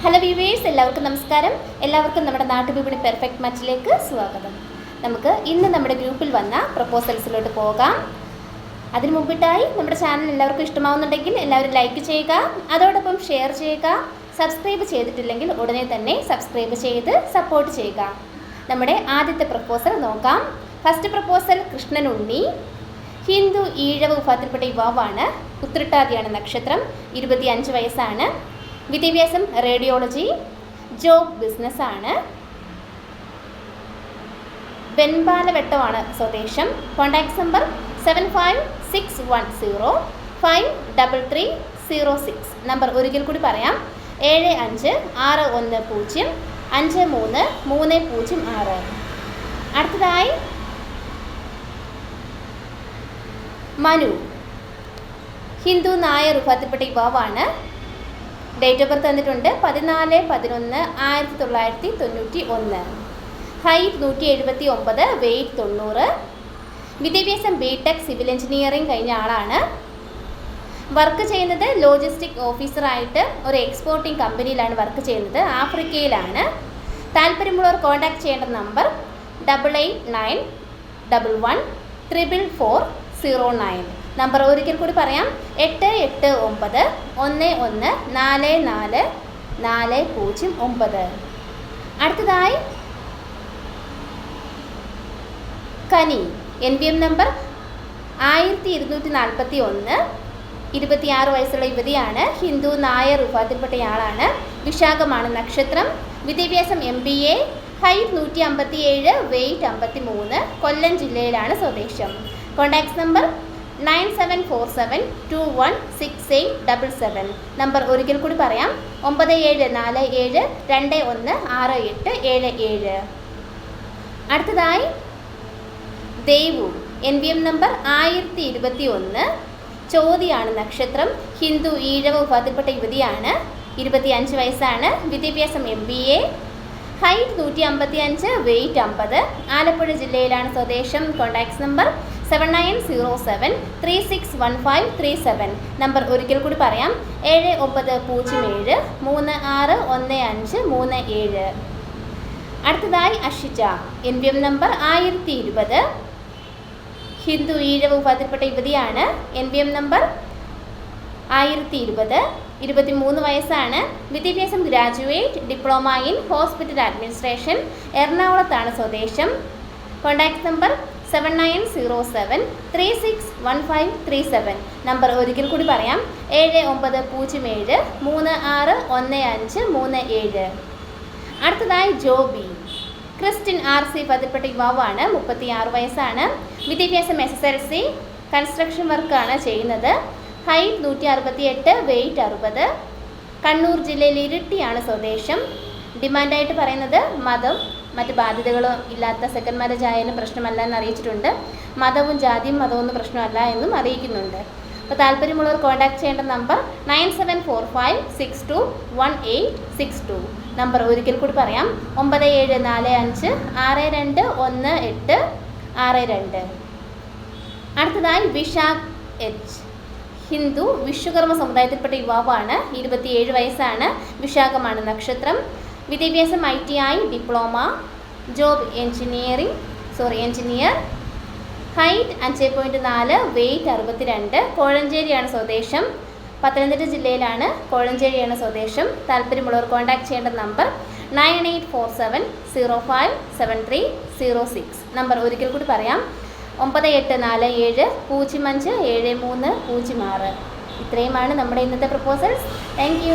Hello viewers, എല്ലാവർക്കും നമസ്കാരം. എല്ലാവർക്കും നമ്മുടെ നാട്ടുവിപണി പെർഫെക്റ്റ് മാച്ചിലേക്ക് സ്വാഗതം. നമുക്ക് ഇന്ന് നമ്മുടെ ഗ്രൂപ്പിൽ വന്ന പ്രപ്പോസൽസിലോട്ട് പോകാം. അതിനു മുമ്പിട്ടായി നമ്മുടെ ചാനൽ എല്ലാവർക്കും ഇഷ്ടമാവുന്നുണ്ടെങ്കിൽ എല്ലാവരും ലൈക്ക് ചെയ്യുക, അതോടൊപ്പം ഷെയർ ചെയ്യുക. സബ്സ്ക്രൈബ് ചെയ്തിട്ടില്ലെങ്കിൽ ഉടനെ തന്നെ സബ്സ്ക്രൈബ് ചെയ്ത് സപ്പോർട്ട് ചെയ്യുക. നമ്മുടെ ആദ്യത്തെ പ്രപ്പോസൽ നോക്കാം. ഫസ്റ്റ് പ്രപ്പോസൽ കൃഷ്ണൻ ഉണ്ണി, ഹിന്ദു ഈഴവ വിഭാഗത്തിൽപ്പെട്ട യുവാവാണ്. ഉത്രട്ടാതിയാണ് നക്ഷത്രം. 25 വയസ്സാണ്. വിദ്യാഭ്യാസം റേഡിയോളജി, ജോബ് ബിസിനസ്സാണ്. വെൺപാലവട്ടമാണ് സ്വദേശം. Contact number 7561053306. നമ്പർ ഒരിക്കൽ കൂടി പറയാം: 7561053306. അടുത്തതായി മനു, ഹിന്ദു നായർ വിഭാഗത്തിൽപ്പെട്ട യുവാവാണ്. ഡേറ്റ് ഓഫ് ബർത്ത് തന്നിട്ടുണ്ട് 14/11/1991. Height 179, weight 90. വിദ്യാഭ്യാസം ബിടെക് സിവിൽ എഞ്ചിനീയറിംഗ് കഴിഞ്ഞ ആളാണ്. വർക്ക് ചെയ്യുന്നത് ലോജിസ്റ്റിക് ഓഫീസറായിട്ട് ഒരു എക്സ്പോർട്ടിംഗ് കമ്പനിയിലാണ് വർക്ക് ചെയ്യുന്നത്. ആഫ്രിക്കയിലാണ്. താല്പര്യമുള്ളവർ കോൺടാക്ട് ചെയ്യേണ്ട നമ്പർ 8891114409. നമ്പർ ഒരിക്കൽ കൂടി പറയാം: 8891114409. അടുത്തതായി കനി, NBM നമ്പർ 1241, 26 വയസ്സുള്ള യുവതിയാണ്. ഹിന്ദു നായർ വിഭാഗത്തിൽപ്പെട്ടയാളാണ്. വിശാഖമാണ് നക്ഷത്രം. വിദ്യാഭ്യാസം MBA. Height 157, weight 53. കൊല്ലം ജില്ലയിലാണ് സ്വദേശം. Contact number 9747216877. നമ്പർ ഒരിക്കൽ കൂടി പറയാം: 9747216877. അടുത്തതായി ദേവു, NBM നമ്പർ 1021, ചോതിയാണ് നക്ഷത്രം. ഹിന്ദു ഈഴവ വിഭാഗത്തിൽപ്പെട്ട യുവതിയാണ്. 25 വയസ്സാണ്. വിദ്യാഭ്യാസം MBA. Height 155, weight 50. ആലപ്പുഴ ജില്ലയിലാണ് സ്വദേശം. Contact number 7907361537. നമ്പർ ഒരിക്കൽ കൂടി പറയാം: 7907361537. അടുത്തതായി അഷിജ, NBM നമ്പർ 1020, ഹിന്ദു ഈഴവ വിഭാഗത്തിൽപ്പെട്ട യുവതിയാണ്. NBM നമ്പർ 1020, 23 വയസ്സാണ്. വിദ്യാഭ്യാസം graduate, diploma in hospital administration, എറണാകുളത്താണ് സ്വദേശം. Contact number 7907361537. നമ്പർ ഒരിക്കൽ കൂടി പറയാം: 7907361537. അടുത്തതായി ജോബി, ക്രിസ്ത്യൻ RC വിഭാഗത്തിൽപ്പെട്ട യുവാവാണ്. 36 വയസ്സാണ്. വിദ്യാഭ്യാസം SSLC, കൺസ്ട്രക്ഷൻ വർക്കാണ് ചെയ്യുന്നത്. Height 168, weight 60. കണ്ണൂർ ജില്ലയിൽ ഇരിട്ടിയാണ് സ്വദേശം. ഡിമാൻഡായിട്ട് പറയുന്നത് മതം മറ്റ് ബാധ്യതകളും ഇല്ലാത്ത സെക്കൻഡ് മാരേജ് ആയാലും പ്രശ്നമല്ല എന്ന് അറിയിച്ചിട്ടുണ്ട്. മതവും ജാതിയും മതമൊന്നും പ്രശ്നമല്ല എന്നും അറിയിക്കുന്നുണ്ട്. അപ്പോൾ താല്പര്യമുള്ളവർ കോൺടാക്ട് ചെയ്യേണ്ട നമ്പർ 9745621862. നമ്പർ ഒരിക്കൽ കൂടി പറയാം: 9745621862. അടുത്തതായി വിശാഖ് H, ഹിന്ദു വിശ്വകർമ്മ സമുദായത്തിൽപ്പെട്ട യുവാവാണ്. 27 വയസ്സാണ്. വിശാഖമാണ് നക്ഷത്രം. വിദ്യാഭ്യാസം ITI, diploma. Job engineer. Height 5.4, weight 62. കോഴഞ്ചേരിയാണ് സ്വദേശം. പത്തനംതിട്ട ജില്ലയിലാണ്. കോഴഞ്ചേരിയാണ് സ്വദേശം. താല്പര്യമുള്ളവർ കോൺടാക്ട് ചെയ്യേണ്ട നമ്പർ 9847057306. നമ്പർ ഒരിക്കൽ കൂടി പറയാം: 9847057306. ഇത്രയുമാണ് നമ്മുടെ ഇന്നത്തെ പ്രപ്പോസൽസ്. Thank you.